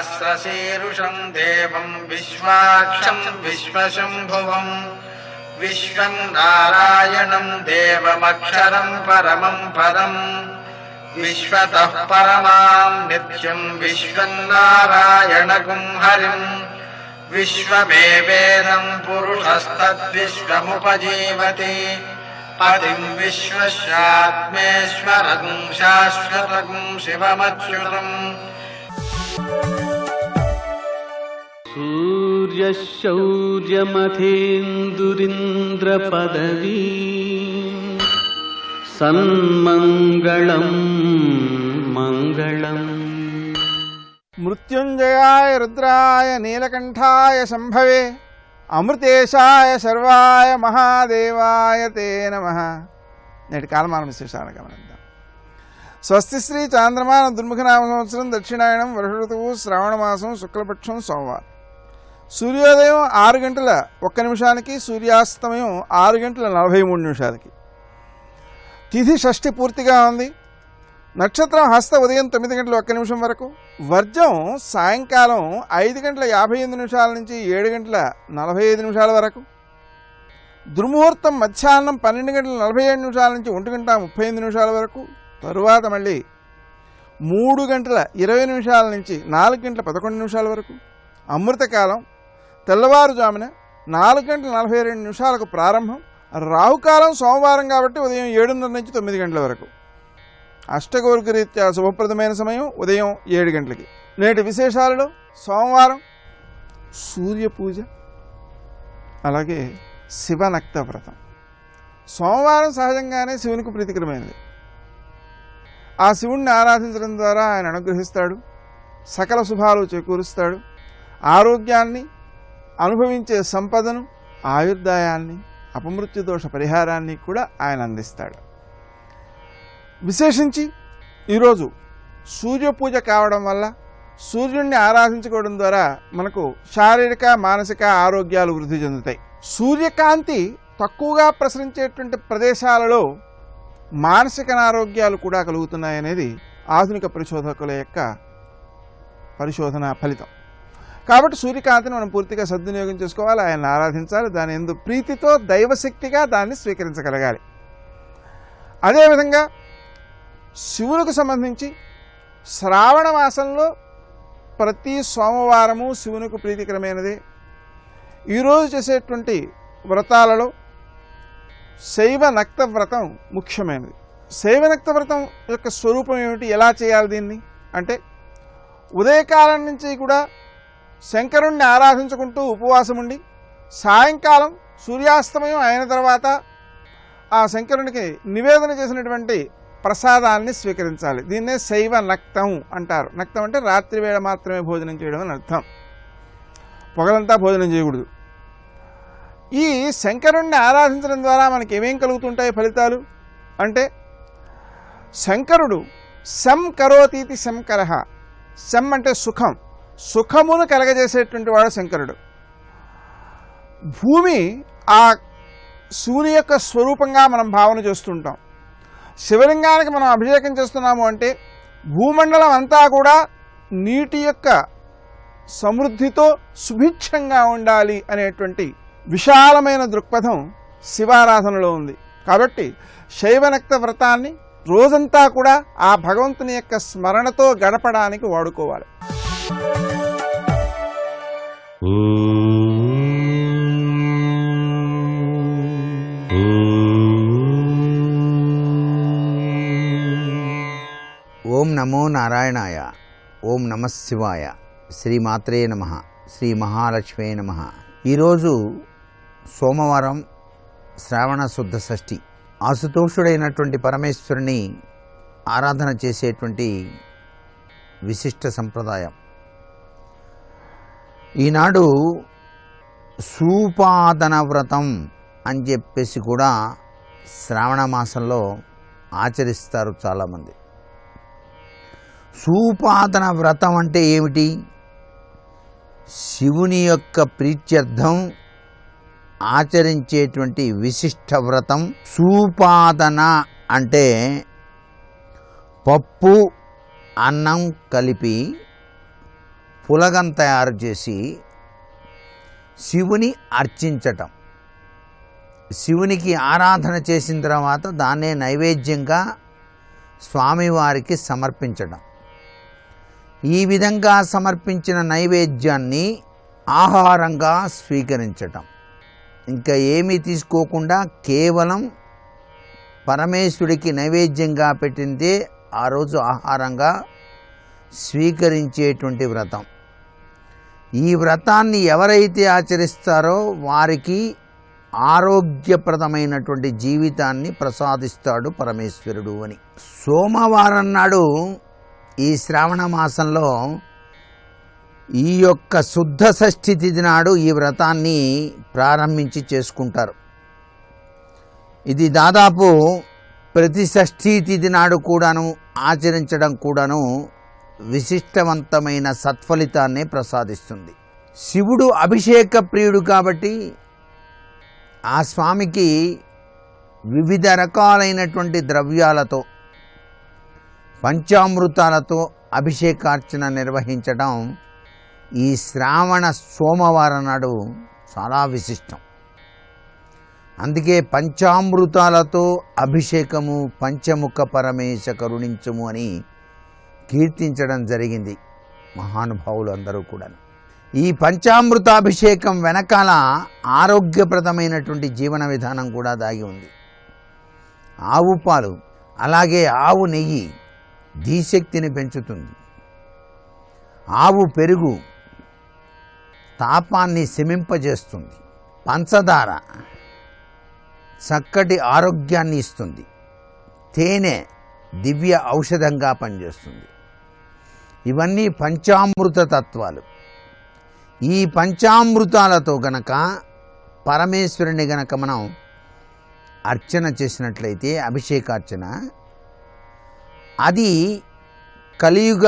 सहस्रशीर्षं देवं विश्वाक्षं विश्वशम्भुवं विश्वं नारायणं देवमक्षरं परमं पदं विश्वतः परमां नित्यं विश्वं नारायणगुं हरिं विश्वमेवेदं पुरुषस्तद्विश्वमुपजीवति पतिं विश्वस्यात्मेश्वरं शाश्वतं शिवमच्युतम् सूर्यशौर्यमथेन्दुरिन्द्रपदवी सन्मङ्गलं मङ्गलम् मृत्युंजयाय रुद्राय नीलकंठाय शंभवे अमृतेशाय सर्वाय महादेवाय ते नमः। నేటి కాలమాన విశేషాలను గమనిద్దాం. స్వస్తి శ్రీ చాంద్రమాన దుర్ముఖనామ సంవత్సరం దక్షిణాయనం వర్ష ఋతువు శ్రావణ మాసం శుక్లపక్షం సోమవారం. సూర్యోదయం 6:01 సూర్యాస్తమయం 6:43. తిథి షష్ఠి పూర్తిగా ఉంది. నక్షత్రం హస్త ఉదయం 9:01 వరకు, వర్జం సాయంకాలం 5:58 నుంచి 7:45 వరకు, దుర్ముహూర్తం మధ్యాహ్నం 12:47 నుంచి 1:35 వరకు, తరువాత మళ్ళీ 3:20 నుంచి 4:11 వరకు, అమృతకాలం తెల్లవారుజామున 4:42 ప్రారంభం. రాహుకాలం సోమవారం కాబట్టి ఉదయం 7:30 నుంచి 9 గంటల వరకు. అష్టగౌర్గరీత్యా శుభప్రదమైన సమయం ఉదయం 7 గంటలకి. నేటి విశేషాలలో సోమవారం సూర్య పూజ, అలాగే శివనక్త వ్రతం. సోమవారం సహజంగానే శివునికి ప్రీతికరమైనది. ఆ శివుణ్ణి ఆరాధించడం ద్వారా ఆయన అనుగ్రహిస్తాడు, సకల శుభాలు చేకూరుస్తాడు, ఆరోగ్యాన్ని, అనుభవించే సంపదను, ఆయుర్దాయాన్ని, అపమృత్యుదోష పరిహారాన్ని కూడా ఆయన అందిస్తాడు. విశేషించి ఈరోజు సూర్యపూజ కావడం వల్ల, సూర్యుడిని ఆరాధించుకోవడం ద్వారా మనకు శారీరక మానసిక ఆరోగ్యాలు వృద్ధి చెందుతాయి. సూర్యకాంతి తక్కువగా ప్రసరించేటువంటి ప్రదేశాలలో మానసిక అనారోగ్యాలు కూడా కలుగుతున్నాయనేది ఆధునిక పరిశోధకుల యొక్క పరిశోధన ఫలితం. కాబట్టి సూర్యకాంతిని మనం పూర్తిగా సద్వినియోగం చేసుకోవాలి, ఆయన ఆరాధించాలి, దాని యందు ప్రీతితో దైవశక్తిగా దాన్ని స్వీకరించగలగాలి. అదేవిధంగా శివునికి సంబంధించి శ్రావణ మాసంలో ప్రతి సోమవారము శివునికి ప్రీతికరమైనదే. ఈరోజు చేసేటువంటి వ్రతాలలో శైవ నక్త వ్రతం ముఖ్యమైనది. శైవ నక్త వ్రతం యొక్క స్వరూపం ఏమిటి, ఎలా చేయాలి దీన్ని అంటే, ఉదయకాలం నుంచి కూడా శంకరుణ్ణి ఆరాధించుకుంటూ ఉపవాసం ఉండి, సాయంకాలం సూర్యాస్తమయం అయిన తర్వాత ఆ శంకరునికి నివేదన చేసినటువంటి ప్రసాదాన్ని స్వీకరించాలి. దీన్నే శైవ నక్తం అంటారు. నక్తం అంటే రాత్రి వేళ మాత్రమే భోజనం చేయడం అని అర్థం, పొగలంతా భోజనం చేయకూడదు. ఈ శంకరుణ్ణి ఆరాధించడం ద్వారా మనకి ఏమేం కలుగుతుంటాయి ఫలితాలు అంటే, శంకరుడు శం కరోతీతి శంకరః. శం అంటే సుఖం, సుఖమును కలగజేసేటువంటి వాడు శంకరుడు. భూమి ఆ శివుని యొక్క స్వరూపంగా మనం భావన చేస్తుంటాం. శివలింగానికి మనం అభిషేకం చేస్తున్నాము అంటే భూమండలం అంతా కూడా నీటి యొక్క సమృద్ధితో సుభిక్షంగా ఉండాలి అనేటువంటి విశాలమైన దృక్పథం శివారాధనలో ఉంది. కాబట్టి శైవనక్త వ్రతాన్ని రోజంతా కూడా ఆ భగవంతుని యొక్క స్మరణతో గడపడానికి వాడుకోవాలి. ఓం నమో నారాయణాయ. ఓం నమః శివాయ. శ్రీమాత్రే నమః. శ్రీ మహాలక్ష్మే నమః. ఈరోజు సోమవారం, శ్రావణ శుద్ధ షష్ఠి. ఆశుతోషుడైనటువంటి పరమేశ్వరుని ఆరాధన చేసేటువంటి విశిష్ట సంప్రదాయం. ఈనాడు సూపాదన వ్రతం అని చెప్పేసి కూడా శ్రావణ మాసంలో ఆచరిస్తారు చాలామంది. సూపాదన వ్రతం అంటే ఏమిటి? శివుని యొక్క ప్రీత్యర్థం ఆచరించేటువంటి విశిష్ట వ్రతం. సూపాదన అంటే పప్పు అన్నం కలిపి పులగం తయారు చేసి శివుని అర్చించటం, శివునికి ఆరాధన చేసిన తర్వాత దాన్నే నైవేద్యంగా స్వామివారికి సమర్పించడం. ఈ విధంగా సమర్పించిన నైవేద్యాన్ని ఆహారంగా స్వీకరించటం, ఇంకా ఏమీ తీసుకోకుండా కేవలం పరమేశ్వరుడికి నైవేద్యంగా పెట్టిందే ఆ రోజు ఆహారంగా స్వీకరించేటువంటి వ్రతం. ఈ వ్రతాన్ని ఎవరైతే ఆచరిస్తారో వారికి ఆరోగ్యప్రదమైనటువంటి జీవితాన్ని ప్రసాదిస్తాడు పరమేశ్వరుడు అని. సోమవారం నాడు ఈ శ్రావణ మాసంలో ఈ యొక్క శుద్ధ షష్ఠి తిథి నాడు ఈ వ్రతాన్ని ప్రారంభించి చేసుకుంటారు. ఇది దాదాపు ప్రతి షష్ఠీ తిథి నాడు కూడాను ఆచరించడం కూడాను విశిష్టవంతమైన సత్ఫలితాన్ని ప్రసాదిస్తుంది. శివుడు అభిషేక ప్రియుడు కాబట్టి ఆ స్వామికి వివిధ రకాలైనటువంటి ద్రవ్యాలతో పంచామృతాలతో అభిషేకార్చన నిర్వహించడం ఈ శ్రావణ సోమవారం నాడు చాలా విశిష్టం. అందుకే పంచామృతాలతో అభిషేకము పంచముఖ పరమేశ కరుణించుము అని కీర్తించడం జరిగింది మహానుభావులు అందరూ కూడా. ఈ పంచామృతాభిషేకం వెనకాల ఆరోగ్యప్రదమైనటువంటి జీవన విధానం కూడా దాగి ఉంది. ఆవు పాలు అలాగే ఆవు నెయ్యి ధీశక్తిని పెంచుతుంది. ఆవు పెరుగు తాపాన్ని శమింపజేస్తుంది. పంచదార చక్కటి ఆరోగ్యాన్ని ఇస్తుంది. తేనె దివ్య ఔషధంగా పనిచేస్తుంది. ఇవన్నీ పంచామృత తత్వాలు. ఈ పంచామృతాలతో గనక పరమేశ్వరుని గనక మనం అర్చన చేసినట్లయితే అభిషేకార్చన, అది కలియుగ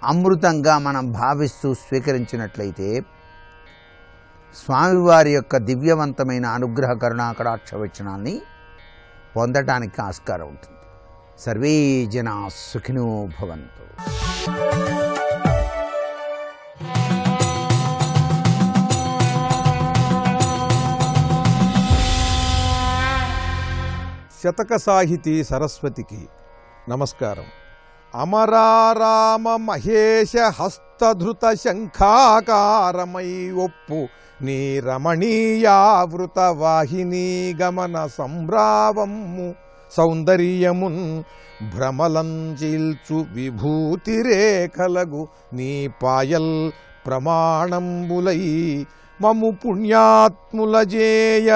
అమృతంగా మనం భావిస్తూ స్వీకరించినట్లయితే స్వామివారి యొక్క దివ్యవంతమైన అనుగ్రహ కరుణాకటాక్ష వీక్షణాన్ని పొందటానికి ఆస్కారం ఉంటుంది. సర్వే జనా సుఖినో భవంతు. శతక సాహితీ సరస్వతికి నమస్కారం. అమరారామ మహేశ హస్తధృత శంఖాకారమై ఒప్పు నీ రమణీయావృత వాహినీ గమన సంభ్రావము సౌందర్యమున్ భ్రమలంచీల్చు విభూతి రేఖలగు నీ పాయల్ ప్రమాణంబులై మము పుణ్యాత్ములజేయ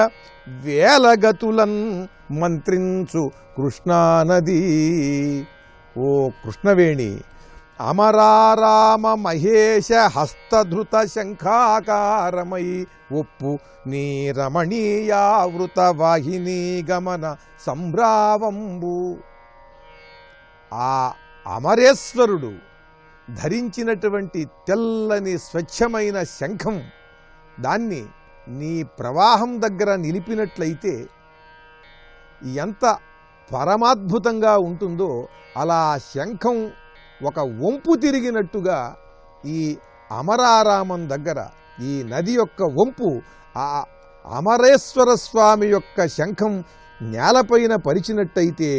వేలగతులన్ మంత్రించు కృష్ణానదీ. ఓ కృష్ణవేణి, అమరారామ మహేశ హస్తధృత శంఖాకారమై ఒప్పు నీ రమణీయావృత వాహినీ గమన సంభ్రావంబు. ఆ అమరేశ్వరుడు ధరించినటువంటి తెల్లని స్వచ్ఛమైన శంఖం, దాన్ని నీ ప్రవాహం దగ్గర నిలిపినట్లయితే ఎంత పరమాద్భుతంగా ఉంటుందో అలా శంఖం ఒక వంపు తిరిగినట్టుగా ఈ అమరారామం దగ్గర ఈ నది యొక్క వంపు ఆ అమరేశ్వర స్వామి యొక్క శంఖం నేలపైన పరిచినట్టయితే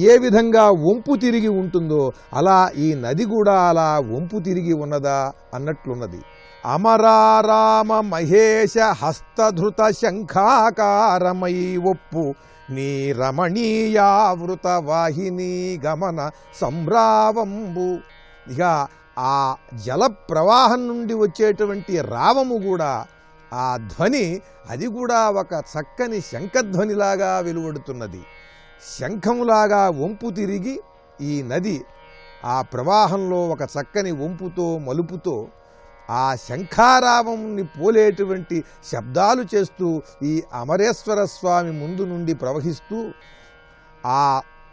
ఏ విధంగా వంపు తిరిగి ఉంటుందో అలా ఈ నది కూడా అలా వంపు తిరిగి ఉన్నదా అన్నట్లున్నది. అమరారామ మహేశ హస్తధృత శంఖాకారమై ఒప్పు నీ రమణీయావృత వాహినీ గమన సంభ్రావంబు. ఇక ఆ జల ప్రవాహం నుండి వచ్చేటువంటి రావము కూడా ఆ ధ్వని, అది కూడా ఒక చక్కని శంఖధ్వనిలాగా వెలువడుతున్నది. శంఖములాగా వంపు తిరిగి ఈ నది ఆ ప్రవాహంలో ఒక చక్కని వంపుతో మలుపుతో ఆ శంఖారావంని పోలేటువంటి శబ్దాలు చేస్తూ ఈ అమరేశ్వర స్వామి ముందు నుండి ప్రవహిస్తూ ఆ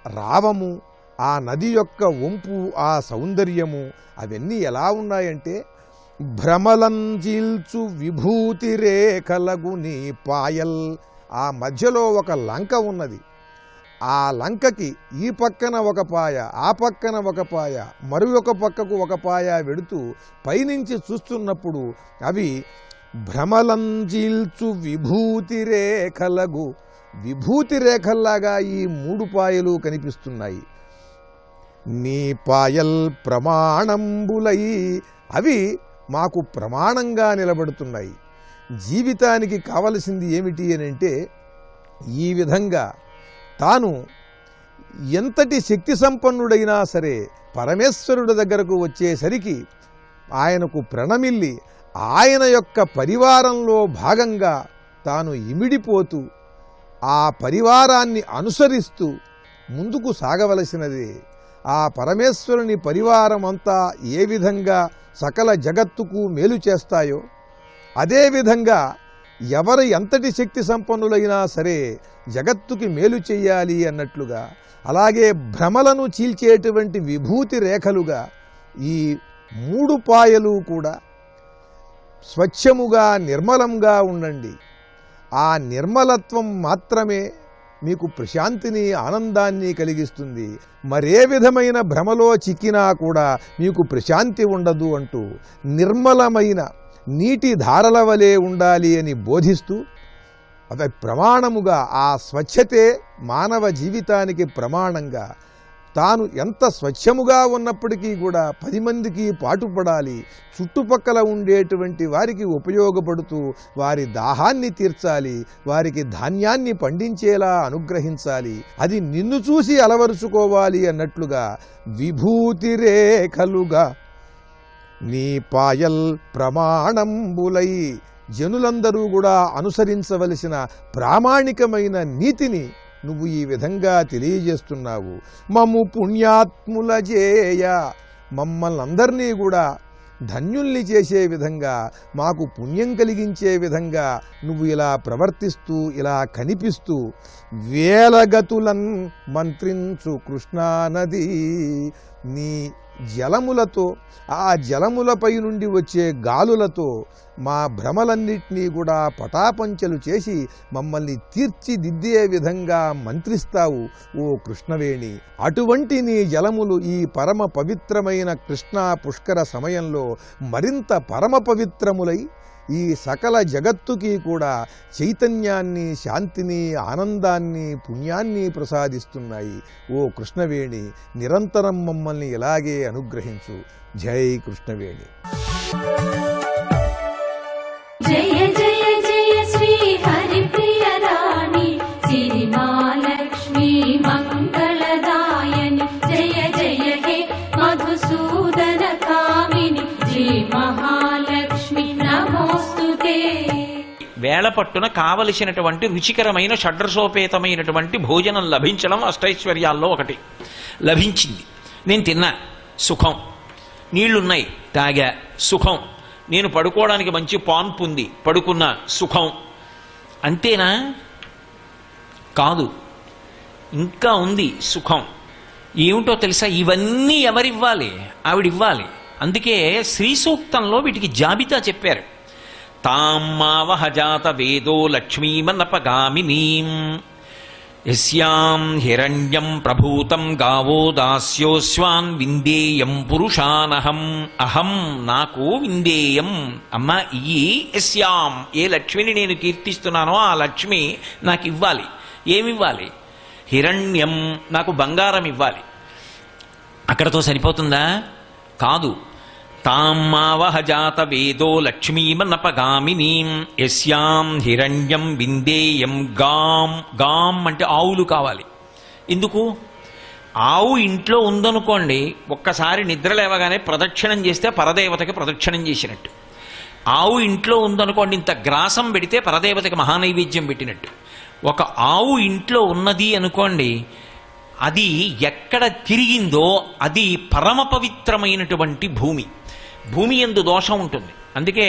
రావము, ఆ నది యొక్క వంపు, ఆ సౌందర్యము అవన్నీ ఎలా ఉన్నాయంటే భ్రమలంచీల్చు విభూతి రేఖలగు నీ పాయల్. ఆ మధ్యలో ఒక లంక ఉన్నది. ఆ లంకకి ఈ పక్కన ఒక పాయ, ఆ పక్కన ఒక పాయ, మరి ఒక పక్కకు ఒక పాయ వెడుతూ పైనుంచి చూస్తున్నప్పుడు అవి భ్రమలంజీల్చు విభూతి రేఖలగు, విభూతి రేఖల్లాగా ఈ 3 పాయలు కనిపిస్తున్నాయి. నీ పాయల్ ప్రమాణంబులై, అవి మాకు ప్రమాణంగా నిలబడుతున్నాయి. జీవితానికి కావలసింది ఏమిటి అని అంటే, ఈ విధంగా తాను ఎంతటి శక్తి సంపన్నుడైనా సరే పరమేశ్వరుడి దగ్గరకు వచ్చేసరికి ఆయనకు ప్రణమిల్లి ఆయన యొక్క పరివారంలో భాగంగా తాను ఇమిడిపోతూ ఆ పరివారాన్ని అనుసరిస్తూ ముందుకు సాగవలసినదే. ఆ పరమేశ్వరుని పరివారం అంతా ఏ విధంగా సకల జగత్తుకు మేలు చేస్తాయో అదేవిధంగా ఎవరు ఎంతటి శక్తి సంపన్నులైనా సరే జగత్తుకి మేలు చెయ్యాలి అన్నట్లుగా, అలాగే భ్రమలను చీల్చేటువంటి విభూతి రేఖలుగా ఈ 3 పాయలు కూడా స్వచ్ఛముగా నిర్మలంగా ఉండండి. ఆ నిర్మలత్వం మాత్రమే మీకు ప్రశాంతిని, ఆనందాన్ని కలిగిస్తుంది. మరే విధమైన భ్రమలో చిక్కినా కూడా మీకు ప్రశాంతి ఉండదు అంటూ నిర్మలమైన నీటి ధారల వలె ఉండాలి అని బోధిస్తూ, అవి ప్రమాణముగా ఆ స్వచ్ఛతే మానవ జీవితానికి ప్రమాణంగా తాను ఎంత స్వచ్ఛముగా ఉన్నప్పటికీ కూడా 10 మందికి పాటుపడాలి, చుట్టుపక్కల ఉండేటువంటి వారికి ఉపయోగపడుతూ వారి దాహాన్ని తీర్చాలి, వారికి ధాన్యాన్ని పండించేలా అనుగ్రహించాలి, అది నిన్ను చూసి అలవరుచుకోవాలి అన్నట్లుగా విభూతి రేఖలుగా నీ పాయల్ ప్రమాణంబులై, జనులందరూ కూడా అనుసరించవలసిన ప్రామాణికమైన నీతిని నువ్వు ఈ విధంగా తెలియజేస్తున్నావు. మమ్ము పుణ్యాత్ముల జేయ, మమ్మల్ని అందరినీ కూడా ధన్యుల్ని చేసే విధంగా, మాకు పుణ్యం కలిగించే విధంగా నువ్వు ఇలా ప్రవర్తిస్తూ ఇలా కనిపిస్తూ వేలగతులన్ మంత్రించు కృష్ణానది, నీ జలములతో ఆ జలములపై నుండి వచ్చే గాలులతో మా భ్రమలన్నిటినీ కూడా పటాపంచలు చేసి మమ్మల్ని తీర్చిదిద్దే విధంగా మంత్రిస్తావు ఓ కృష్ణవేణి. అటువంటి నీ జలములు ఈ పరమ పవిత్రమైన కృష్ణా పుష్కర సమయంలో మరింత పరమ పవిత్రములై ఈ సకల జగత్తుకి కూడా చైతన్యాన్ని, శాంతిని, ఆనందాన్ని, పుణ్యాన్ని ప్రసాదిస్తున్నాయి. ఓ కృష్ణవేణి, నిరంతరం మమ్మల్ని ఇలాగే అనుగ్రహించు. జై కృష్ణవేణి. జయ జయ జయ శ్రీ హరిప్రియ రాణి సిరి మహాలక్ష్మి మంగళదాయని, జయ జయ హే మధుసూదన కామిని శ్రీ మహాలక్ష్మి నమోస్తుతే. వేళ పట్టున కావలసినటువంటి రుచికరమైన షడ్రసోపేతమైనటువంటి భోజనం లభించడం అష్టైశ్వర్యాల్లో ఒకటి. లభించింది, నేను తిన్నా, సుఖం. నీళ్లున్నాయి, తాగా, సుఖం. నేను పడుకోవడానికి మంచి పాన్పు ఉంది, పడుకున్నా, సుఖం. అంతేనా? కాదు, ఇంకా ఉంది సుఖం. ఏమిటో తెలుసా? ఇవన్నీ ఎవరివ్వాలి? ఆవిడివ్వాలి. అందుకే శ్రీ సూక్తంలో వీటికి జాబితా చెప్పారు. తామ్మావహజాత వేదో లక్ష్మీమనపగామినీం యస్యాం హిరణ్యం ప్రభూతం గావో దాస్యోస్వాన్ విందేయం పురుషానహం. అహం, నాకు, విందేయం, అమ్మ ఇయ్యి, యస్యాం, ఏ లక్ష్మిని నేను కీర్తిస్తున్నానో ఆ లక్ష్మి నాకు ఇవ్వాలి. ఏమివ్వాలి? హిరణ్యం, నాకు బంగారం ఇవ్వాలి. అక్కడతో సరిపోతుందా? కాదు. తామ్మావహజాత వేదో లక్ష్మీమనపగామినీం యస్యాం హిరణ్యం విందేయం గాం. గాం అంటే ఆవులు కావాలి. ఎందుకు? ఆవు ఇంట్లో ఉందనుకోండి, ఒక్కసారి నిద్ర లేవగానే ప్రదక్షిణం చేస్తే పరదేవతకి ప్రదక్షిణం చేసినట్టు. ఆవు ఇంట్లో ఉందనుకోండి, ఇంత గ్రాసం పెడితే పరదేవతకి మహానైవేద్యం పెట్టినట్టు. ఒక ఆవు ఇంట్లో ఉన్నది అనుకోండి, అది ఎక్కడ తిరిగిందో అది పరమ పవిత్రమైనటువంటి భూమి. భూమి యందు దోషం ఉంటుంది. అందుకే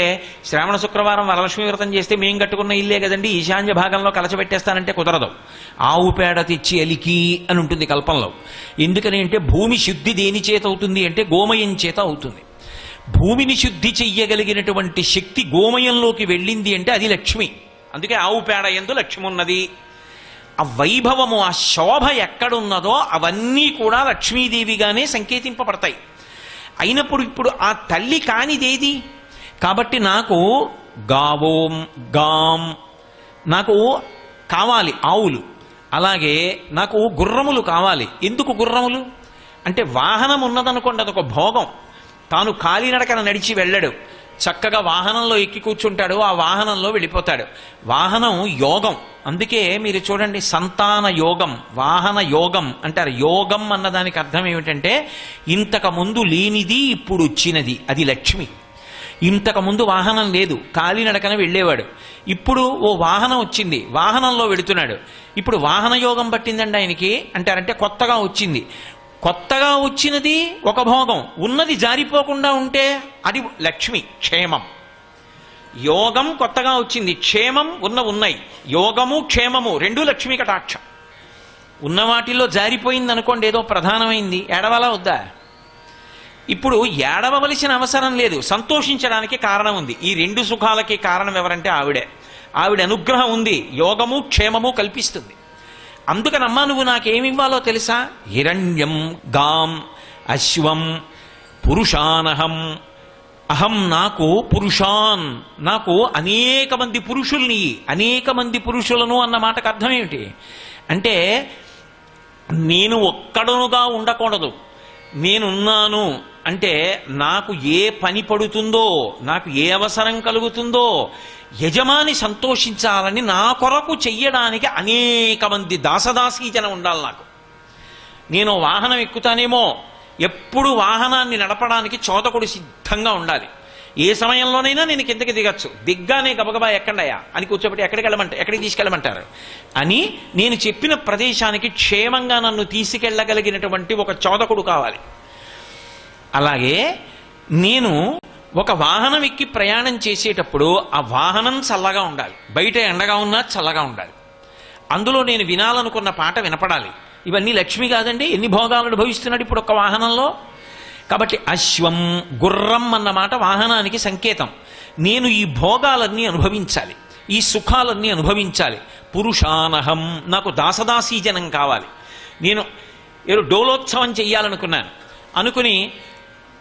శ్రావణ శుక్రవారం వరలక్ష్మి వ్రతం చేస్తే మేం కట్టుకున్న ఇల్లే కదండి, ఈశాన్య భాగంలో కలచబెట్టేస్తానంటే కుదరదు. ఆవు పేడ తెచ్చి అలికి అని ఉంటుంది కల్పంలో. ఎందుకని అంటే భూమి శుద్ధి దేని చేత అవుతుంది అంటే గోమయం చేత అవుతుంది. భూమిని శుద్ధి చెయ్యగలిగినటువంటి శక్తి గోమయంలోకి వెళ్ళింది అంటే అది లక్ష్మి. అందుకే ఆవు పేడ యందు లక్ష్మి ఉన్నది. ఆ వైభవము, ఆ శోభ ఎక్కడున్నదో అవన్నీ కూడా లక్ష్మీదేవిగానే సంకేతింపబడతాయి. అయినప్పుడు ఇప్పుడు ఆ తల్లి కానిదేది? కాబట్టి నాకు గాం నాకు కావాలి ఆవులు, అలాగే నాకు గుర్రములు కావాలి. ఎందుకు గుర్రములు అంటే వాహనం ఉన్నదనుకోండి, అదొక భోగం. తాను కాలినడకన నడిచి వెళ్ళడు, చక్కగా వాహనంలో ఎక్కి కూర్చుంటాడు, ఆ వాహనంలో వెళ్ళిపోతాడు. వాహనం యోగం. అందుకే మీరు చూడండి, సంతాన యోగం, వాహన యోగం అంటారు. యోగం అన్నదానికి అర్థం ఏమిటంటే ఇంతకు ముందు లేనిది ఇప్పుడు వచ్చినది, అది లక్ష్మి. ఇంతకు ముందు వాహనం లేదు, కాలినడకన వెళ్ళేవాడు. ఇప్పుడు ఓ వాహనం వచ్చింది, వాహనంలో వెడుతున్నాడు. ఇప్పుడు వాహన యోగం పట్టిందండి ఆయనకి అంటారంటే కొత్తగా వచ్చింది. కొత్తగా వచ్చినది ఒక భోగం, ఉన్నది జారిపోకుండా ఉంటే అది లక్ష్మి, క్షేమం. యోగం కొత్తగా వచ్చింది, క్షేమం ఉన్నాయి. యోగము క్షేమము రెండూ లక్ష్మీ కటాక్షం. ఉన్న వాటిల్లో జారిపోయింది అనుకోండి, ఏదో ప్రధానమైంది, ఏడవలా వద్దా? ఇప్పుడు ఏడవవలసిన అవసరం లేదు, సంతోషించడానికి కారణం ఉంది. ఈ రెండు సుఖాలకి కారణం ఎవరంటే ఆవిడ అనుగ్రహం ఉంది, యోగము క్షేమము కల్పిస్తుంది. అందుకనమ్మా నువ్వు నాకేమివ్వాలో తెలుసా? హిరణ్యం గాం అశ్వం పురుషానహం. అహం నాకు పురుషాన్, నాకు అనేక మంది పురుషుల్ని, అనేక మంది పురుషులను అన్న మాటకు అర్థం ఏమిటి అంటే నేను ఒక్కడనుగా ఉండకూడదు. నేనున్నాను అంటే నాకు ఏ పని పడుతుందో, నాకు ఏ అవసరం కలుగుతుందో యజమాని సంతోషించాలని నా కొరకు చెయ్యడానికి అనేక మంది దాసదాసీజన ఉండాలి. నాకు నేను వాహనం ఎక్కుతానేమో, ఎప్పుడు వాహనాన్ని నడపడానికి చోదకుడు సిద్ధంగా ఉండాలి. ఏ సమయంలోనైనా నేను కిందకి దిగచ్చు, దిగ్గానే గబగబా ఎక్కండయా అని కూర్చోబెట్టి ఎక్కడికి తీసుకెళ్ళమంటారు అని నేను చెప్పిన ప్రదేశానికి క్షేమంగా నన్ను తీసుకెళ్ళగలిగినటువంటి ఒక చోదకుడు కావాలి. అలాగే నేను ఒక వాహనం ఎక్కి ప్రయాణం చేసేటప్పుడు ఆ వాహనం చల్లగా ఉండాలి, బయట ఎండగా ఉన్నా చల్లగా ఉండాలి. అందులో నేను వినాలనుకున్న పాట వినపడాలి. ఇవన్నీ లక్ష్మి కాదండి, ఎన్ని భోగాలు అనుభవిస్తున్నాడు ఇప్పుడు ఒక వాహనంలో. కాబట్టి అశ్వం, గుర్రం అన్నమాట వాహనానికి సంకేతం. నేను ఈ భోగాలన్నీ అనుభవించాలి, ఈ సుఖాలన్నీ అనుభవించాలి. పురుషానహం, నాకు దాసదాసీజనం కావాలి. నేను ఏదో డోలోత్సవం చెయ్యాలనుకున్నాను, అనుకుని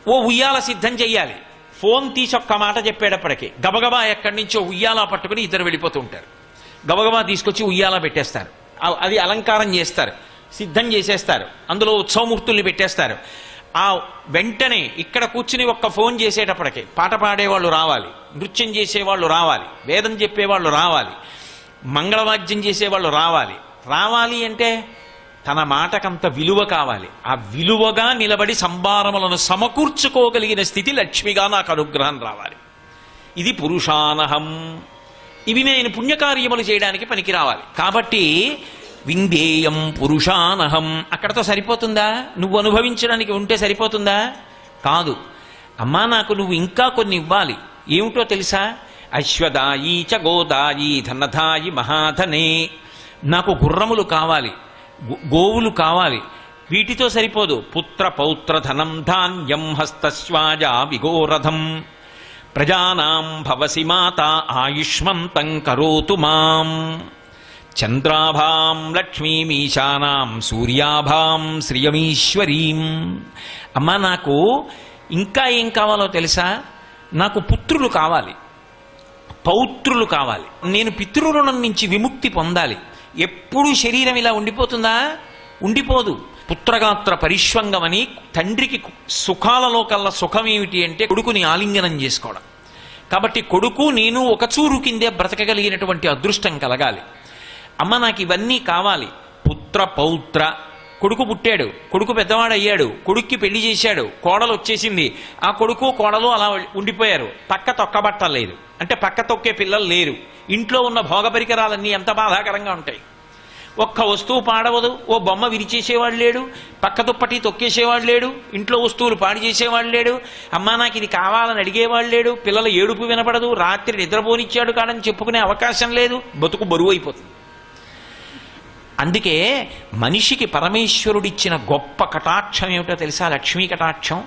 ఓ ఉయ్యాల సిద్ధం చెయ్యాలి. ఫోన్ తీసి ఒక్క మాట చెప్పేటప్పటికి గబగబా ఎక్కడి నుంచో ఉయ్యాల పట్టుకుని ఇద్దరు వెళ్ళిపోతూ ఉంటారు. గబగబా తీసుకొచ్చి ఉయ్యాల పెట్టేస్తారు, అది అలంకారం చేస్తారు, సిద్ధం చేసేస్తారు, అందులో ఉత్సవమూర్తుల్ని పెట్టేస్తారు. ఆ వెంటనే ఇక్కడ కూర్చుని ఒక్క ఫోన్ చేసేటప్పటికి పాట పాడేవాళ్ళు రావాలి, నృత్యం చేసేవాళ్ళు రావాలి, వేదం చెప్పేవాళ్ళు రావాలి, మంగళవాద్యం చేసేవాళ్ళు రావాలి అంటే తన మాటకంత విలువ కావాలి. ఆ విలువగా నిలబడి సంభారములను సమకూర్చుకోగలిగిన స్థితి లక్ష్మిగా నాకు అనుగ్రహం రావాలి. ఇది పురుషానహం. ఇవి నేను పుణ్యకార్యములు చేయడానికి పనికి రావాలి. కాబట్టి విందేయం పురుషానహం అక్కడతో సరిపోతుందా? నువ్వు అనుభవించడానికి ఉంటే సరిపోతుందా? కాదు అమ్మా, నాకు నువ్వు ఇంకా కొన్ని ఇవ్వాలి. ఏమిటో తెలుసా? అశ్వదాయి చ గోదాయి ధనధాయి మహాధనే. నాకు గుర్రములు కావాలి, గోవులు కావాలి. వీటితో సరిపోదు. పుత్ర పౌత్ర ధనం ధాన్యం హస్తశ్వాజా విగోరథం ప్రజానాం భవసి మాత ఆయుష్మంతం కరోతు మాం చంద్రాభాం లక్ష్మీమీశానాం సూర్యాభాం శ్రియమీశ్వరీం. అమ్మా నాకు ఇంకా ఏం కావాలో తెలుసా? నాకు పుత్రులు కావాలి, పౌత్రులు కావాలి. నేను పితృరుణం నుంచి విముక్తి పొందాలి. ఎప్పుడు శరీరం ఇలా ఉండిపోతుందా? ఉండిపోదు. పుత్రగాత్ర పరిష్వంగమని తండ్రికి సుఖాలలో కల్లా సుఖం ఏమిటి అంటే కొడుకుని ఆలింగనం చేసుకోవడం. కాబట్టి కొడుకు నేను ఒక చూరు కిందే బ్రతకగలిగినటువంటి అదృష్టం కలగాలి. అమ్మ నాకు ఇవన్నీ కావాలి. పుత్ర పౌత్ర, కొడుకు పుట్టాడు, కొడుకు పెద్దవాడయ్యాడు, కొడుక్కి పెళ్లి చేశాడు, కోడలు వచ్చేసింది, ఆ కొడుకు కోడలు అలా ఉండిపోయారు, పక్క తొక్కబట్టలేదు అంటే పక్క తొక్కే పిల్లలు లేరు. ఇంట్లో ఉన్న భోగ పరికరాలన్నీ ఎంత బాధాకరంగా ఉంటాయి. ఒక్క వస్తువు పాడవదు, ఓ బొమ్మ విరిచేసేవాడు లేడు, పక్క దుప్పటి తొక్కేసేవాడు లేడు, ఇంట్లో వస్తువులు పాడు చేసేవాడు లేడు, అమ్మా నాకు ఇది కావాలని అడిగేవాడు లేడు, పిల్లల ఏడుపు వినపడదు, రాత్రి నిద్రపోనిచ్చాడు కాడని చెప్పుకునే అవకాశం లేదు, బతుకు బరువు అయిపోతుంది. అందుకే మనిషికి పరమేశ్వరుడిచ్చిన గొప్ప కటాక్షం ఏమిటో తెలుసా? లక్ష్మీ కటాక్షం.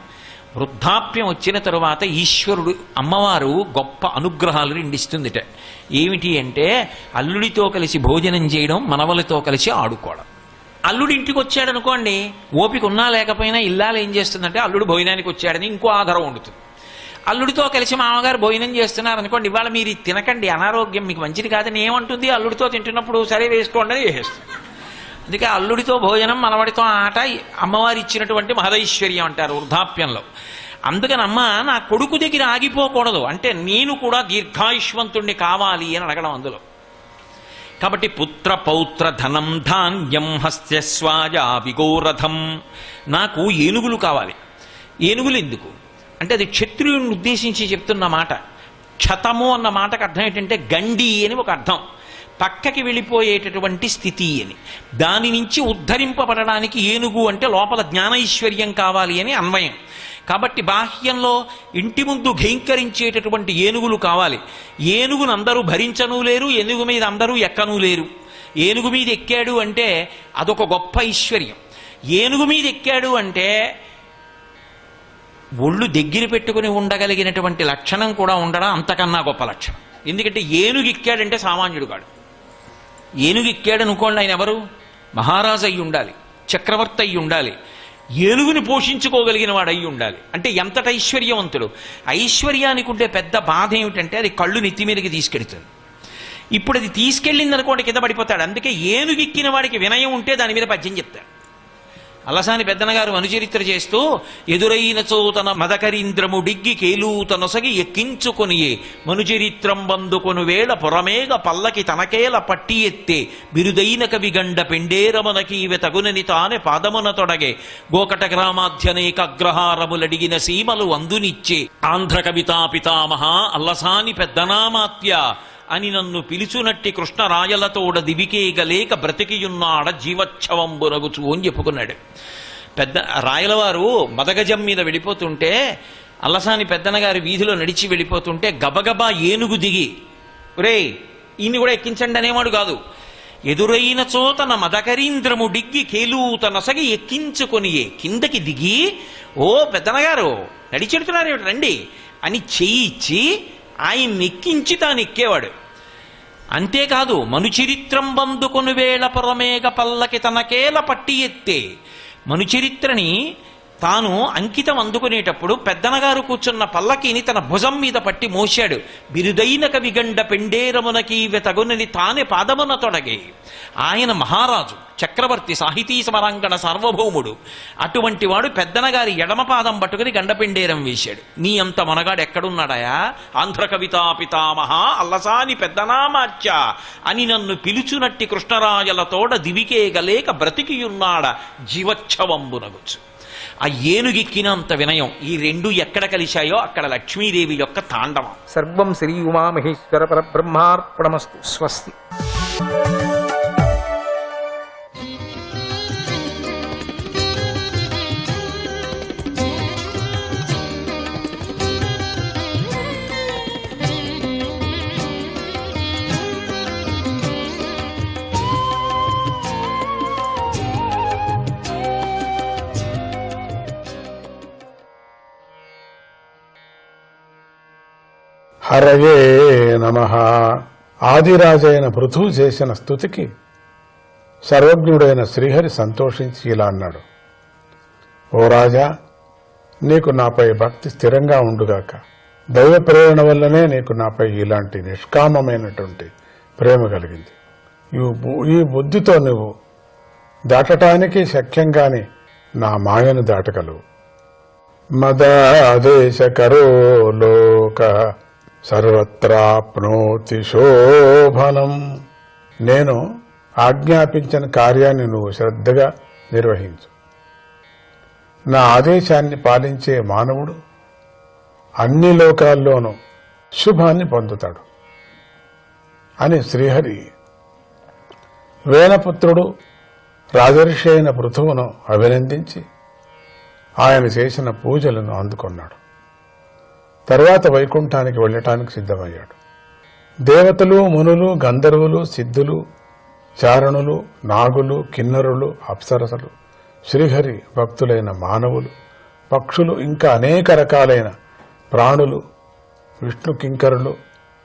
వృద్ధాప్యం వచ్చిన తరువాత ఈశ్వరుడు అమ్మవారు గొప్ప అనుగ్రహాలు రెండిస్తుందిట. ఏమిటి అంటే అల్లుడితో కలిసి భోజనం చేయడం, మనవలతో కలిసి ఆడుకోవడం. అల్లుడి ఇంటికి వచ్చాడనుకోండి, ఓపిక ఉన్నా లేకపోయినా ఇల్లాలు ఏం చేస్తుందంటే అల్లుడు భోజనానికి వచ్చాడని ఇంకో ఆధారం వండుతుంది. అల్లుడితో కలిసి మామగారు భోజనం చేస్తున్నారు అనుకోండి, ఇవాళ మీరు తినకండి, అనారోగ్యం మీకు మంచిది కాదని ఏమంటుంది? అల్లుడితో తింటున్నప్పుడు సరే వేసుకోండి అని వేసేస్తుంది. అందుకే అల్లుడితో భోజనం, మనవడితో ఆట అమ్మవారి ఇచ్చినటువంటి మహదైశ్వర్యం అంటారు వృద్ధాప్యంలో. అందుకని అమ్మ నా కొడుకు దగ్గర ఆగిపోకూడదు అంటే నేను కూడా దీర్ఘాయుష్వంతుణ్ణి కావాలి అని అడగడం అందులో. కాబట్టి పుత్ర పౌత్ర ధనం ధాన్యం హస్త్యస్వాజ విగోరథం, నాకు ఏనుగులు కావాలి. ఏనుగులు ఎందుకు అంటే అది క్షత్రియుడిని ఉద్దేశించి చెప్తున్న మాట. క్షతము అన్న మాటకు అర్థం ఏంటంటే గండి అని ఒక అర్థం, పక్కకి వెళ్ళిపోయేటటువంటి స్థితి అని. దాని నుంచి ఉద్ధరింపబడడానికి ఏనుగు అంటే లోపల జ్ఞానైశ్వర్యం కావాలి అని అన్వయం. కాబట్టి బాహ్యంలో ఇంటి ముందు ఘైంకరించేటటువంటి ఏనుగులు కావాలి. ఏనుగును అందరూ భరించనూ లేరు, ఏనుగు మీద అందరూ ఎక్కనూ లేరు. ఏనుగు మీద ఎక్కాడు అంటే అదొక గొప్ప ఐశ్వర్యం. ఏనుగు మీద ఎక్కాడు అంటే ఒళ్ళు దగ్గర పెట్టుకుని ఉండగలిగినటువంటి లక్షణం కూడా ఉండడం అంతకన్నా గొప్ప లక్షణం. ఎందుకంటే ఏనుగు ఎక్కాడంటే సామాన్యుడు కాడు. ఏనుగు ఎక్కాడు అనుకోండి, ఆయన ఎవరు? మహారాజు అయి ఉండాలి, చక్రవర్తి అయి ఉండాలి, ఏనుగుని పోషించుకోగలిగిన వాడు అయి ఉండాలి. అంటే ఎంతటి ఐశ్వర్యవంతుడు. ఐశ్వర్యానికి ఉండే పెద్ద బాధ ఏమిటంటే అది కళ్ళు నెత్తి మీదకి తీసుకెడుతుంది. ఇప్పుడు అది తీసుకెళ్ళింది అనుకోండి కింద పడిపోతాడు. అందుకే ఏనుగు ఎక్కిన వాడికి వినయం ఉంటే దాని మీద పద్యం చెప్తాడు. అలసాని పెద్దనగారు అనుచరిత్ర చేస్తూ ఎదురైన చోతన మదకరీంద్రము డిగ్గి కేలూతనొసగి ఎక్కించుకొనియే మనుచరిత్రం బందుకొను వేళ పొరమేగ పల్లకి తనకేల పట్టి ఎత్తే బిరుదైన కవిగండ పెండేరమనకీవె తగునని తానే పాదమున తొడగే గోకట గ్రామాధ్యనేక అగ్రహారములడిగిన సీమలు అందునిచ్చే ఆంధ్ర కవితా పితామహ అల్లసాని పెద్దనామాత్య అని నన్ను పిలుచునట్టి కృష్ణరాయలతోడ దివికేగలేక బ్రతికియున్నాడ జీవచ్ఛవంబురగుచు అని చెప్పుకున్నాడు. పెద్ద రాయలవారు మదగజం మీద వెళ్ళిపోతుంటే అల్లసాని పెద్దనగారి వీధిలో నడిచి వెళ్ళిపోతుంటే గబగబా ఏనుగు దిగి రే ఈయన్ని కూడా ఎక్కించండి అనేవాడు కాదు. ఎదురైన చోతన మదకరీంద్రము డిగ్గి కేలూతనొసగి ఎక్కించుకొనియే కిందకి దిగి ఓ పెద్దనగారు నడిచెడుతున్నారు ఏమిటి రండి అని చెయ్యి ఇచ్చి ఆయన్ని ఎక్కించి తాను ఎక్కేవాడు. అంతేకాదు మనుచరిత్రం బందుకొను వేళ పొరమేగ పల్లకి తనకేల పట్టి ఎత్తే, మనుచరిత్రని తాను అంకితం అందుకునేటప్పుడు పెద్దనగారు కూర్చున్న పల్లకిని తన భుజం మీద పట్టి మోశాడు. బిరుదైన కవిగండ పెండేరమునకి వెతగునని తానే పాదమున తొడగే. ఆయన మహారాజు, చక్రవర్తి, సాహితీ సమరాంగణ సార్వభౌముడు. అటువంటి వాడు పెద్దనగారి ఎడమ పాదం పట్టుకుని గండపెండేరం వేశాడు. నీ అంత మనగాడు ఎక్కడున్నాడయా? ఆంధ్ర కవితా పితామహ అల్లసాని పెద్దనామాచ్య అని నన్ను పిలుచునట్టి కృష్ణరాజలతోడ దివికేగలేక బ్రతికియున్నాడ జీవచ్ఛవంబునగుచు. ఆ ఏనుగెక్కినంత వినయం. ఈ రెండు ఎక్కడ కలిశాయో అక్కడ లక్ష్మీదేవి యొక్క తాండవం. సర్వం శ్రీ ఉమామహేశ్వర పరబ్రహ్మార్పణమస్తు. స్వస్తి. హరయే నమః. ఆదిరాజైన పృథువు చేసిన స్తుతికి సర్వజ్ఞుడైన శ్రీహరి సంతోషించి ఇలా అన్నాడు: ఓ రాజా, నీకు నాపై భక్తి స్థిరంగా ఉండుగాక. దైవ ప్రేరణ వల్లనే నీకు నాపై ఇలాంటి నిష్కామమైనటువంటి ప్రేమ కలిగింది. ఈ బుద్ధితో నువ్వు దాటటానికి శక్యంగాని నా మాయను దాటగలవు. మదాదేశకరో లోక సర్వత్రాప్నోతి శోభనం. నేను ఆజ్ఞాపించిన కార్యాన్ని నువ్వు శ్రద్ధగా నిర్వహించు. నా ఆదేశాన్ని పాలించే మానవుడు అన్ని లోకాల్లోనూ శుభాన్ని పొందుతాడు అని శ్రీహరి వేనపుత్రుడు రాజర్షి అయిన పృథువును అభినందించి ఆయన చేసిన పూజలను అందుకున్నాడు. తర్వాత వైకుంఠానికి వెళ్ళటానికి సిద్ధమయ్యాడు. దేవతలు, మునులు, గంధర్వులు, సిద్ధులు, చారణులు, నాగులు, కిన్నరులు, అప్సరసలు, శ్రీహరి భక్తులైన మానవులు పక్షులు, ఇంకా అనేక రకాలైన ప్రాణులు, విష్ణు కింకరులు,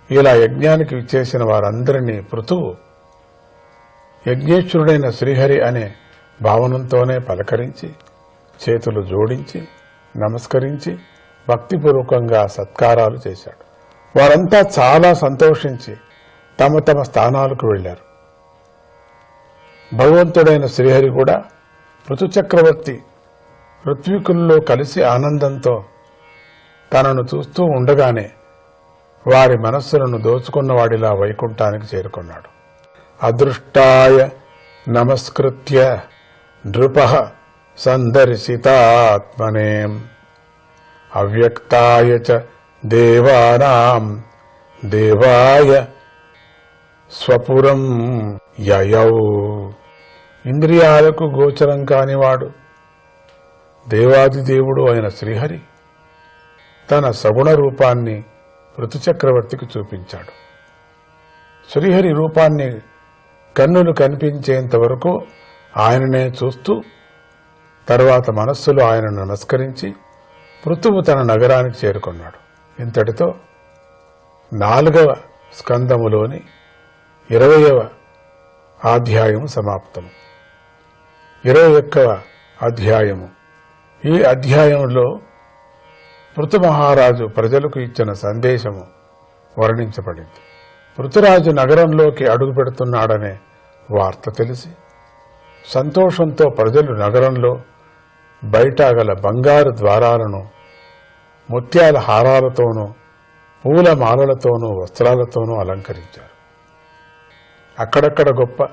ఇలా యజ్ఞానికి విచ్చేసిన వారందరినీ పృథువు యజ్ఞేశ్వరుడైన శ్రీహరి అనే భావనంతోనే పలకరించి, చేతులు జోడించి నమస్కరించి భక్తిపూర్వకంగా సత్కారాలు చేశాడు. వారంతా చాలా సంతోషించి తమ తమ స్థానాలకు వెళ్లారు. భగవంతుడైన శ్రీహరి కూడా ఋతుచక్రవర్తి ఋత్వికుల్లో కలిసి ఆనందంతో తనను చూస్తూ ఉండగానే వారి మనస్సులను దోచుకున్నవాడిలా వైకుంఠానికి చేరుకున్నాడు. అదృష్టాయ నమస్కృత్య నృపః సందర్శితాత్మనే అవ్యక్తాయ చ దేవానాం దేవాయ స్వపురం యయౌ. ఇంద్రియాలకు గోచరం కానివాడు దేవాదిదేవుడు అయిన శ్రీహరి తన సగుణ రూపాన్ని ఋతుచక్రవర్తికి చూపించాడు. శ్రీహరి రూపాన్ని కన్నులు కనిపించేంత వరకు ఆయననే చూస్తూ తర్వాత మనస్సులో ఆయన నమస్కరించి పృథువు తన నగరానికి చేరుకున్నాడు. ఇంతటితో 4వ స్కందములోని 20వ అధ్యాయము సమాప్తము. 21వ అధ్యాయము. ఈ అధ్యాయంలో పృథు మహారాజు ప్రజలకు ఇచ్చిన సందేశము వర్ణించబడింది. పృథురాజు నగరంలోకి అడుగు పెడుతున్నాడనే వార్త తెలిసి సంతోషంతో ప్రజలు నగరంలో బయట గల బంగారు ద్వారాలను ముత్యాల హారాలతోనూ పూల మాలలతోనూ వస్త్రాలతోనూ అలంకరించారు. అక్కడక్కడ గొప్ప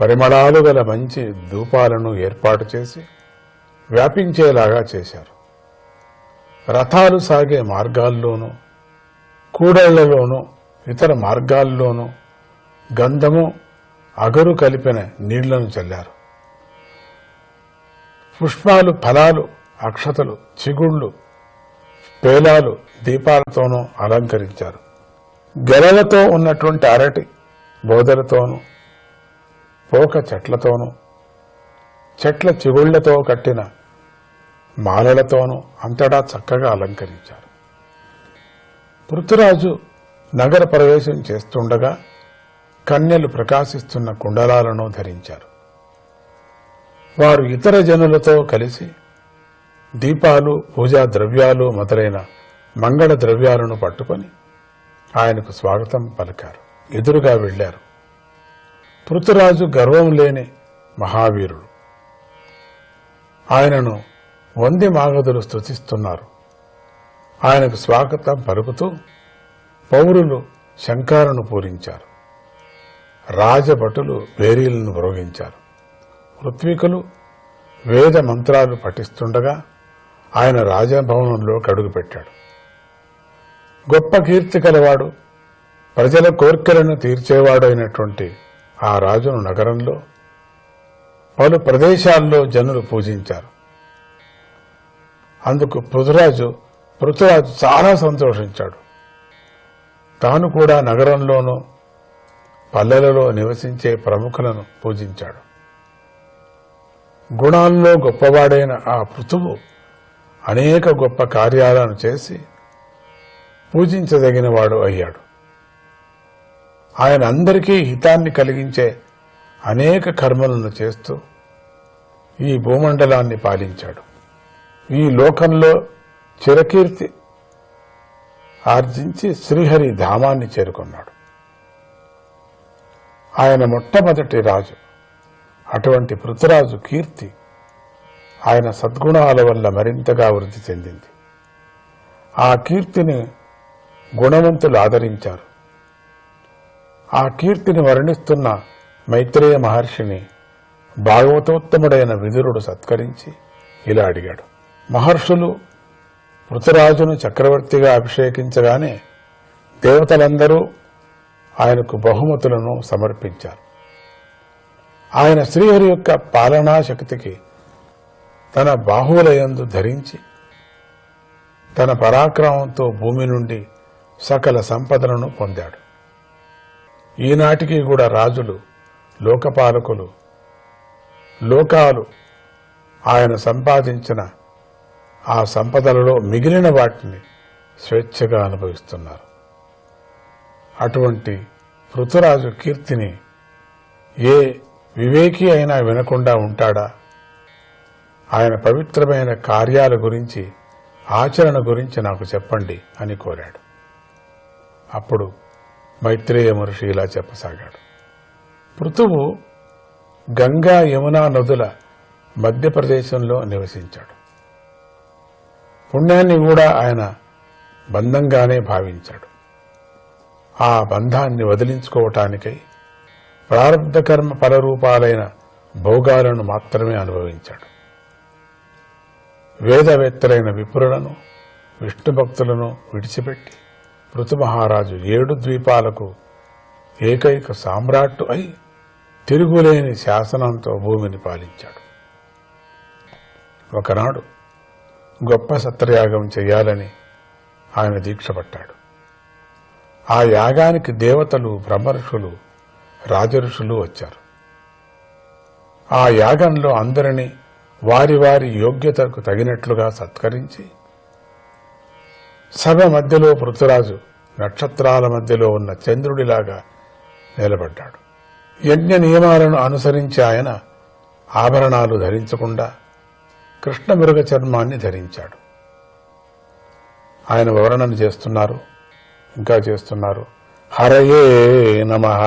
పరిమళాలు గల మంచి ధూపాలను ఏర్పాటు చేసి వ్యాపించేలాగా చేశారు. రథాలు సాగే మార్గాల్లోనూ కూడళ్లలోనూ ఇతర మార్గాల్లోనూ గంధము అగరు కలిపిన నీళ్లను చల్లారు. పుష్పాలు, ఫలాలు, అక్షతలు, చిగుళ్లు, పేలాలు దీపాలతోనూ అలంకరించారు. గెలలతో ఉన్నటువంటి అరటి బోదలతోనూ పోక చెట్లతోనూ చెట్ల చిగుళ్లతో కట్టిన మాలలతోనూ అంతటా చక్కగా అలంకరించారు. పృథురాజు నగర ప్రవేశం చేస్తుండగా కన్యలు ప్రకాశిస్తున్న కుండలాలను ధరించారు. వారు ఇతర జనులతో కలిసి దీపాలు, పూజా ద్రవ్యాలు మొదలైన మంగళ ద్రవ్యాలను పట్టుకొని ఆయనకు స్వాగతం పలికారు. ఎదురుగా వెళ్లారు. పృథురాజు గర్వం లేని మహావీరుడు. ఆయనను వంది మాగధులు స్తుతిస్తున్నారు. ఆయనకు స్వాగతం పలుకుతూ పౌరులు శంఖాలను పూరించారు. రాజభటులు భేరీలను మ్రోగించారు. ఋత్వికులు వేద మంత్రాలు పఠిస్తుండగా ఆయన రాజభవనంలోకి అడుగుపెట్టాడు. గొప్ప కీర్తి కలవాడు, ప్రజల కోర్కెలను తీర్చేవాడు అయినటువంటి ఆ రాజును నగరంలో పలు ప్రదేశాల్లో జనులు పూజించారు. అందుకు పృథురాజు చాలా సంతోషించాడు. తాను కూడా నగరంలోనూ పల్లెలలో నివసించే ప్రముఖులను పూజించాడు. గుణాల్లో గొప్పవాడైన ఆ పృథువు అనేక గొప్ప కార్యాలను చేసి పూజించదగినవాడు అయ్యాడు. ఆయన అందరికీ హితాన్ని కలిగించే అనేక కర్మలను చేస్తూ ఈ భూమండలాన్ని పాలించాడు. ఈ లోకంలో చిరకీర్తి ఆర్జించి శ్రీహరి ధామాన్ని చేరుకున్నాడు. ఆయన మొట్టమొదటి రాజు. అటువంటి పృథురాజు కీర్తి ఆయన సద్గుణాల వల్ల మరింతగా వృద్ధి చెందింది. ఆ కీర్తిని గుణవంతులు ఆదరించారు. ఆ కీర్తిని వర్ణిస్తున్న మైత్రేయ మహర్షిని భాగవతోత్తముడైన విదురుడు సత్కరించి ఇలా అడిగాడు. మహర్షులు పృథురాజును చక్రవర్తిగా అభిషేకించగానే దేవతలందరూ ఆయనకు బహుమతులను సమర్పించారు. ఆయన శ్రీహరి యొక్క పాలనా శక్తికి తన బాహువులయందు ధరించి తన పరాక్రమంతో భూమి నుండి సకల సంపదలను పొందాడు. ఈనాటికి కూడా రాజులు, లోకపాలకులు, లోకాలు ఆయన సంపాదించిన ఆ సంపదలలో మిగిలిన వాటిని స్వేచ్ఛగా అనుభవిస్తున్నారు. అటువంటి పృథురాజు కీర్తిని ఏ వివేకి అయినా వినకుండా ఉంటాడా? ఆయన పవిత్రమైన కార్యాల గురించి, ఆచరణ గురించి నాకు చెప్పండి అని కోరాడు. అప్పుడు మైత్రేయ మహర్షి ఇలా చెప్పసాగాడు. పృథువు గంగా యమునా నదుల మధ్యప్రదేశంలో నివసించాడు. పుణ్యాన్ని కూడా ఆయన బంధంగానే భావించాడు. ఆ బంధాన్ని వదిలించుకోవటానికై ప్రారబ్ధ కర్మ పరరూపాలైన భోగాలను మాత్రమే అనుభవించాడు. వేదవేత్తలైన విప్రులను, విష్ణు భక్తులను విడిచిపెట్టి పృథు మహారాజు 7 ద్వీపాలకు ఏకైక సామ్రాట్టు అయి తిరుగులేని శాసనంతో భూమిని పాలించాడు. ఒకనాడు గొప్ప సత్రయాగం చేయాలని ఆయన దీక్ష పట్టాడు. ఆ యాగానికి దేవతలు, బ్రహ్మర్షులు, రాజఋషులు వచ్చారు. ఆ యాగంలో అందరినీ వారి వారి యోగ్యతకు తగినట్లుగా సత్కరించి సభ మధ్యలో పృథురాజు నక్షత్రాల మధ్యలో ఉన్న చంద్రుడిలాగా నిలబడ్డాడు. యజ్ఞ నియమాలను అనుసరించి ఆయన ఆభరణాలు ధరించకుండా కృష్ణమృగ చర్మాన్ని ధరించాడు. ఆయన వర్ణన చేస్తున్నారు, ఇంకా చేస్తున్నారు. హరయే నమః.